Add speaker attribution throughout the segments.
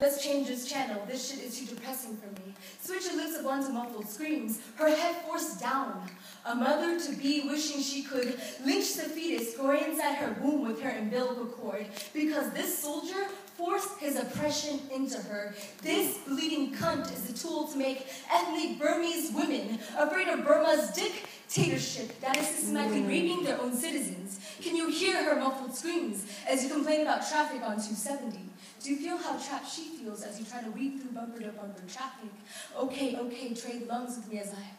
Speaker 1: Let's change this channel. This shit is too depressing for me. Switch her lips of one to muffled screams, her head forced down. A mother-to-be wishing she could lynch the fetus growing inside her womb with her umbilical cord, because this soldier forced his oppression into her. This bleeding cunt is a tool to make ethnic Burmese women afraid of Burma's dictatorship that is systematically raping their own citizens. Can you hear her muffled screams as you complain about traffic on 270? Do you feel how trapped she feels as you try to weave through bumper-to-bumper traffic? Okay, trade lungs with me as I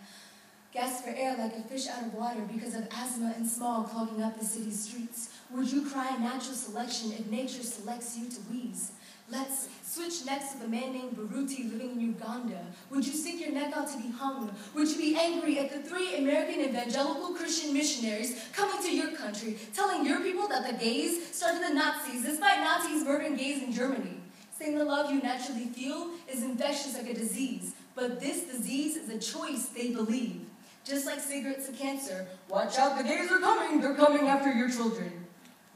Speaker 1: gasp for air like a fish out of water because of asthma and smog clogging up the city's streets. Would you cry natural selection if nature selects you to wheeze? Let's switch next to the man named Baruti living in Uganda. Would you stick your neck out to be hung? Would you be angry at the 3 American evangelical Christian missionaries coming to your country, telling your people that the gays started the Nazis, despite Nazis murdering gays in Germany? Saying the love you naturally feel is infectious like a disease, but this disease is a choice they believe. Just like cigarettes and cancer, watch out, the gays are coming, they're coming after your children.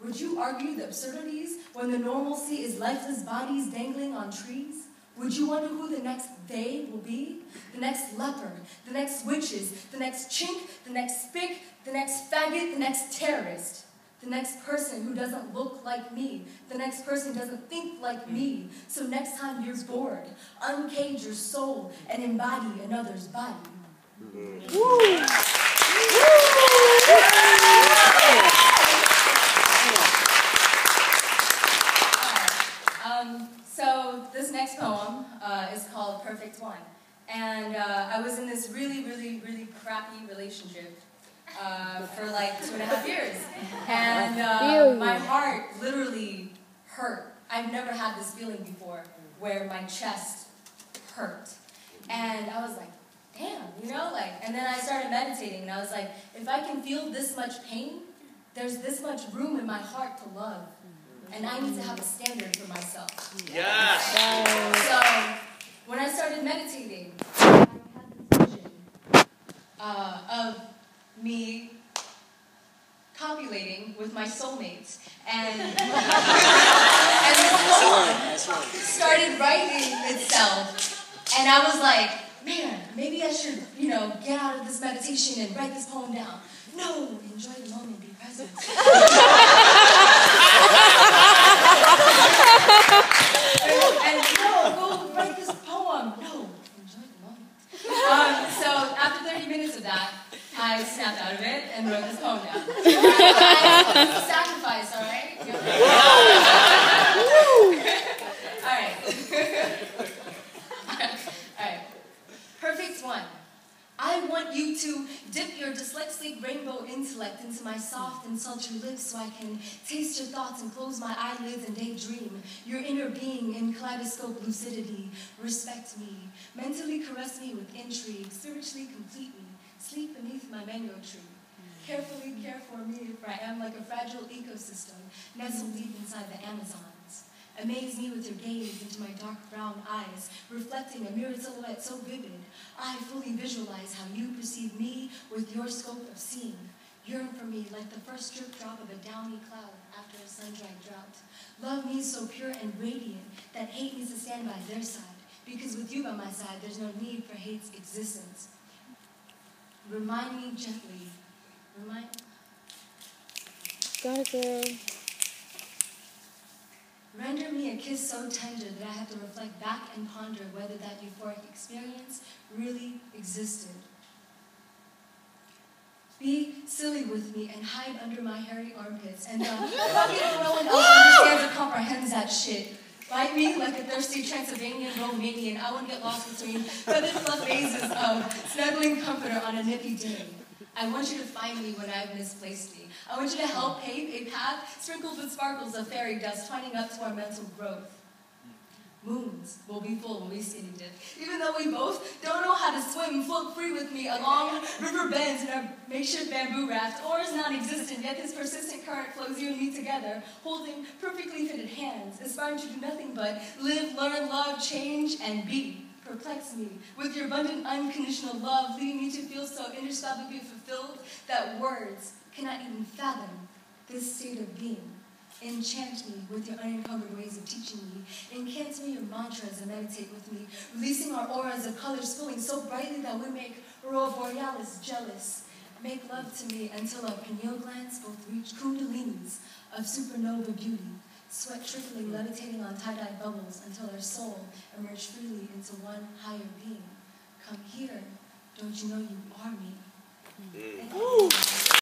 Speaker 1: Would you argue the absurdities when the normalcy is lifeless bodies dangling on trees? Would you wonder who the next they will be? The next leper, the next witches, the next chink, the next spick, the next faggot, the next terrorist. The next person who doesn't look like me. The next person who doesn't think like me. So next time you're bored, uncage your soul and embody another's body. Woo. So this next poem is called Perfect One. And I was in this really crappy relationship for like 2.5 years. And my heart literally hurt. I've never had this feeling before where my chest hurt. And I was like, damn, you know, like, and then I started meditating and I was like, if I can feel this much pain, there's this much room in my heart to love. And I need to have a standard for myself.
Speaker 2: Yes!
Speaker 1: So, when I started meditating, I had this vision of me copulating with my soulmates. And the poem started writing itself. And I was like, man, maybe I should, you know, get out of this meditation and write this poem down. No, enjoy the moment, be present. And no, go write this poem. No, enjoy the moment. So after 30 minutes of that, I snapped out of it and wrote this poem down. It's a sacrifice, all right? All right. Perfect one. I want you to dip your dyslexic rainbow intellect into my soft and sultry lips so I can taste your thoughts and close my eyelids and daydream. Your inner being in kaleidoscope lucidity. Respect me. Mentally caress me with intrigue. Spiritually complete me. Sleep beneath my mango tree. Carefully care for me, for I am like a fragile ecosystem nestled deep inside the Amazons. Amaze me with your gaze into my dark brown eyes, reflecting a mirrored silhouette so vivid, I fully visualize how you perceive me with your scope of seeing. Yearn for me like the first drip drop of a downy cloud after a sun-dried drought. Love me so pure and radiant that hate needs to stand by their side, because with you by my side, there's no need for hate's existence. Remind me gently.
Speaker 3: Got it, girl.
Speaker 1: Render me a kiss so tender that I have to reflect back and ponder whether that euphoric experience really existed. Be silly with me and hide under my hairy armpits. And fuck it if no one else understands or comprehends that shit. Bite me like a thirsty Transylvanian Romanian. I won't get lost between feathered fluff phases of snuggling comforter on a nippy day. I want you to find me when I've misplaced me. I want you to help pave a path sprinkled with sparkles of fairy dust, twining up to our mental growth. Moons will be full when we skinny dip. Even though we both don't know how to swim, float free with me along river bends in our makeshift bamboo raft. Oars non-existent, yet this persistent current flows you and me together, holding perfectly fitted hands, aspiring to do nothing but live, learn, love, change, and be. Perplex me with your abundant, unconditional love, leading me to feel so indescribably fulfilled that words cannot even fathom this state of being. Enchant me with your unencumbered ways of teaching me. Incant me your mantras and meditate with me, releasing our auras of colors flowing so brightly that we make Aurora Borealis jealous. Make love to me until our pineal glands both reach kundalinis of supernova beauty, sweat trickling, levitating on tie-dye bubbles until our soul emerge freely into one higher being. Come here, don't you know you are me? Thank you.